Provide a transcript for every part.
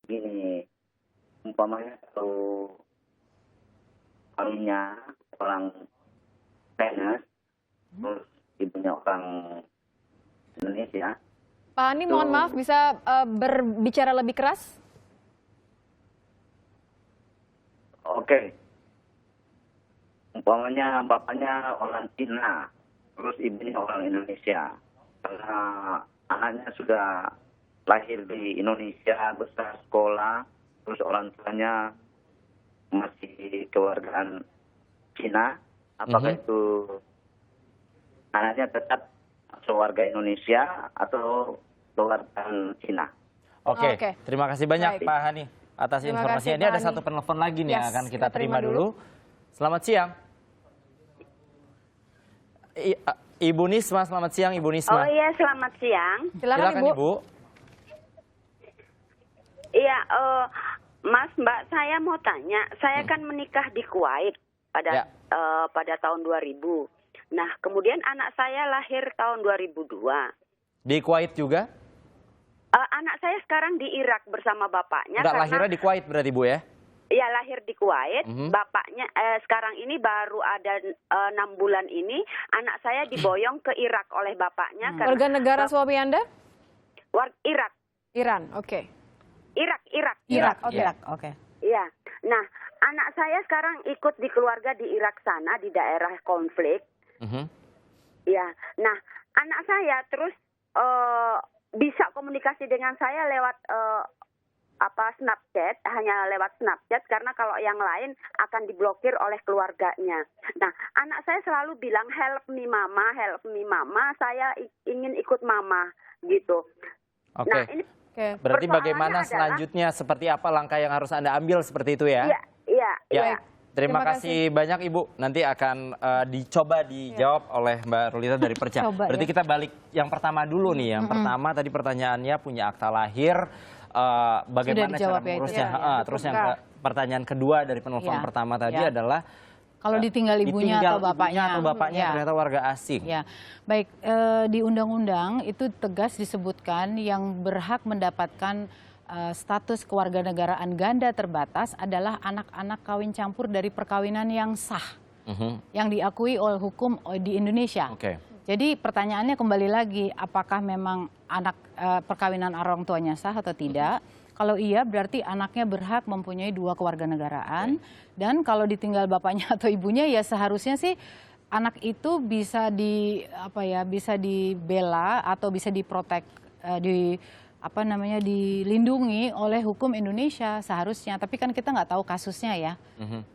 gini, umpamanya kalau suaminya orang Chinese, terus ibunya orang Indonesia. Pak Hani, Itu mohon maaf bisa berbicara lebih keras? oke. Umpamanya bapaknya orang Cina, terus ibunya orang Indonesia. Karena anaknya sudah lahir di Indonesia, besar sekolah, terus orang tuanya masih kewargaan Cina, apakah itu anaknya tetap keluarga Indonesia atau keluarga Cina? Oke, Oke. terima kasih banyak Baik. Pak Hani atas Terima informasinya. kasih, Ini Pak ada Hani. satu penelpon lagi nih yang Yes, akan kita terima terima dulu. Selamat siang. Ibu Nisma, selamat siang Ibu Nisma. Oh iya, selamat siang. Silakan, Ibu. Iya, Mas, Mbak, saya mau tanya. Saya kan menikah di Kuwait Ya. pada tahun 2000. Nah, kemudian anak saya lahir tahun 2002. Di Kuwait juga? Anak saya sekarang di Irak bersama bapaknya. Enggak, karena lahirnya di Kuwait berarti Bu ya? ya lahir di Kuwait. Bapaknya sekarang ini baru ada 6 bulan ini. Anak saya diboyong ke Irak oleh bapaknya. Karena Warga negara suami Anda? Irak. Iran, oke. Irak. Oke. Iya. Nah, anak saya sekarang ikut di keluarga di Irak sana, di daerah konflik. Iya. Nah, anak saya terus bisa komunikasi dengan saya lewat Snapchat, hanya lewat Snapchat, karena kalau yang lain akan diblokir oleh keluarganya. Nah, anak saya selalu bilang, help me mama, saya ingin ikut mama, gitu. Oke. Nah, ini Berarti bagaimana persoalannya selanjutnya, seperti apa langkah yang harus Anda ambil seperti itu ya? Iya. Ya. Terima Terima kasih banyak Ibu. Nanti akan dicoba dijawab oleh Mbak Rulita dari Perca. Coba, Berarti ya. kita balik yang pertama dulu nih. Yang pertama tadi pertanyaannya punya akta lahir, bagaimana cara dijawab ya itu. mengurusnya. Ya, Terus yang pertanyaan kedua dari penelpon Ya, pertama tadi ya. adalah Kalau ditinggal ibunya atau bapaknya. atau bapaknya Ya. ternyata warga asing. Ya, baik, di undang-undang itu tegas disebutkan yang berhak mendapatkan status kewarganegaraan ganda terbatas adalah anak-anak kawin campur dari perkawinan yang sah, yang diakui oleh hukum di Indonesia. Oke. Jadi pertanyaannya kembali lagi, apakah memang anak perkawinan orang tuanya sah atau tidak? Kalau iya, berarti anaknya berhak mempunyai 2 kewarganegaraan. Dan kalau ditinggal bapaknya atau ibunya, ya seharusnya sih anak itu bisa bisa dibela atau bisa diprotek, dilindungi oleh hukum Indonesia seharusnya. Tapi kan kita nggak tahu kasusnya ya.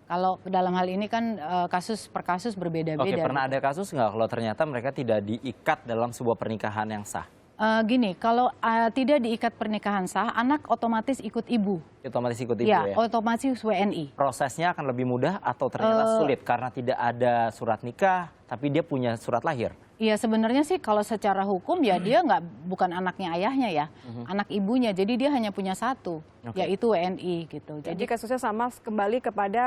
Kalau dalam hal ini kan kasus per kasus berbeda-beda. Oke, pernah gitu. ada kasus nggak kalau ternyata mereka tidak diikat dalam sebuah pernikahan yang sah? Gini, kalau tidak diikat pernikahan sah, anak otomatis ikut ibu. Otomatis ikut ibu Ya, ya? otomatis WNI. Prosesnya akan lebih mudah atau ternyata sulit karena tidak ada surat nikah, tapi dia punya surat lahir? Iya, sebenarnya sih kalau secara hukum ya dia bukan anaknya ayahnya ya, anak ibunya. Jadi dia hanya punya satu, yaitu WNI gitu. Jadi kasusnya sama kembali kepada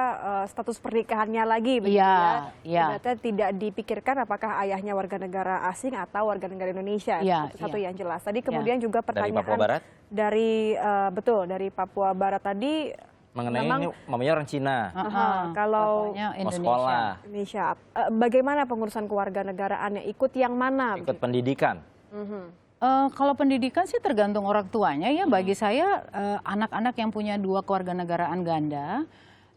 status pernikahannya lagi, begitu Iya, ya. iya. Berarti tidak dipikirkan apakah ayahnya warga negara asing atau warga negara Indonesia. Iya, Itu satu iya. yang jelas. Tadi kemudian juga Dari pertanyaan Papua Barat? dari Papua Barat tadi. Mengenai Memang- ini mamanya orang Cina, Kalau bapaknya mau Indonesia. sekolah, Indonesia, bagaimana pengurusan kewarganegaraannya? Ikut yang mana? ikut pendidikan. Kalau pendidikan sih tergantung orang tuanya ya. Bagi saya anak-anak yang punya 2 kewarganegaraan ganda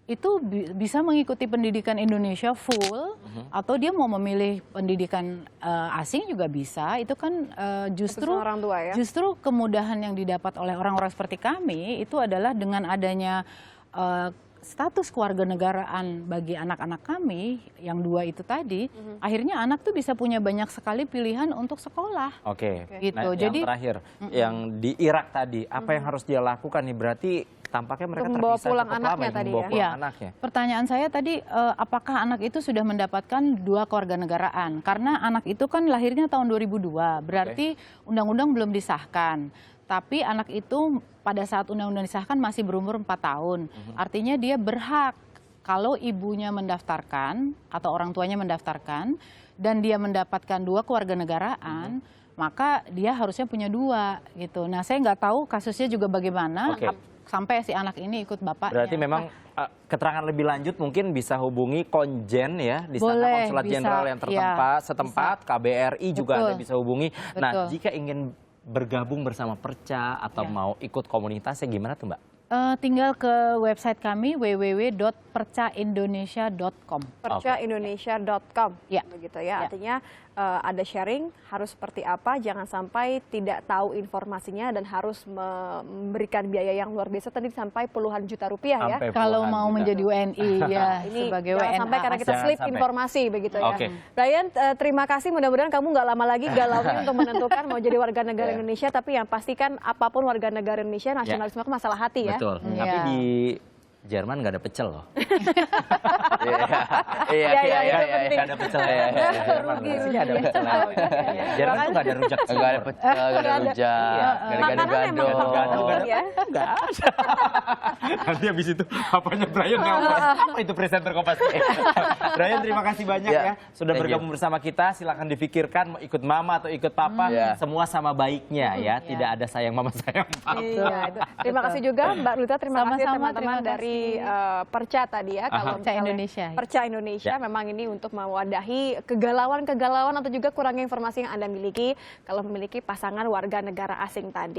itu bisa mengikuti pendidikan Indonesia full, atau dia mau memilih pendidikan asing juga bisa. Itu kan justru Keputusan orang tua ya? justru kemudahan yang didapat oleh orang-orang seperti kami itu adalah dengan adanya status kewarganegaraan bagi anak-anak kami yang 2 itu tadi, akhirnya anak tuh bisa punya banyak sekali pilihan untuk sekolah. Oke. Gitu. Nah, Jadi yang terakhir, yang di Irak tadi, apa yang harus dia lakukan nih? Berarti tampaknya mereka Untuk membawa terpisah pulang cukup lama anaknya ya, tadi membawa ya? pulang Iya. anaknya. Pertanyaan saya tadi, apakah anak itu sudah mendapatkan 2 kewarganegaraan? Karena anak itu kan lahirnya tahun 2002, berarti undang-undang belum disahkan. Tapi anak itu pada saat undang-undang disahkan masih berumur 4 tahun. Artinya dia berhak kalau ibunya mendaftarkan atau orang tuanya mendaftarkan dan dia mendapatkan 2 kewarganegaraan, maka dia harusnya punya 2 gitu. Nah, saya nggak tahu kasusnya juga bagaimana. Oke. sampai si anak ini ikut bapaknya. Berarti memang keterangan lebih lanjut mungkin bisa hubungi konjen ya di sana, Boleh, konsulat bisa, jenderal yang setempat, bisa. KBRI juga Betul. Anda bisa hubungi. Nah, Betul. jika ingin bergabung bersama Perca atau mau ikut komunitasnya gimana tuh Mbak? Tinggal ke website kami www.percaindonesia.com. Percaindonesia.com, Ya. begitu ya. Ya. Artinya ada sharing harus seperti apa, jangan sampai tidak tahu informasinya dan harus memberikan biaya yang luar biasa tadi sampai puluhan juta rupiah ya. Sampai Kalau puluhan mau juta. menjadi WNI ya Ini sebagai jangan WNA. sampai karena kita Jangan slip sampai. informasi begitu ya. Oke. Brian, terima kasih. Mudah-mudahan kamu nggak lama lagi galaunya untuk menentukan mau jadi warga negara Indonesia. Tapi yang pastikan apapun warga negara Indonesia, nasionalisme itu masalah hati ya. Betul. Iya. Tapi di Jerman nggak ada pecel loh. Iya, itu penting. Nggak ada pecel. Jerman di sini ada pecel. Jerman tuh nggak ada rujak. Nggak ada pecel, nggak ada rujak, nggak ada Makanan emang gado-gado. gado ya. Nggak ada. Nanti habis itu papanya Brian nelfon. Apa itu presenter Kompas? Brian, terima kasih banyak Ya, ya sudah thank you. bergabung bersama kita. Silakan dipikirkan mau ikut mama atau ikut papa, semua sama baiknya ya. Tidak ada sayang mama sayang papa. Iya, itu. Terima kasih juga Mbak Luta, terima kasih Sama-sama, teman-teman terima dari Perca tadi ya. Kalau Perca misalnya Indonesia. Perca Indonesia memang ini untuk mewadahi kegalauan-kegalauan atau juga kurangnya informasi yang Anda miliki kalau memiliki pasangan warga negara asing tadi.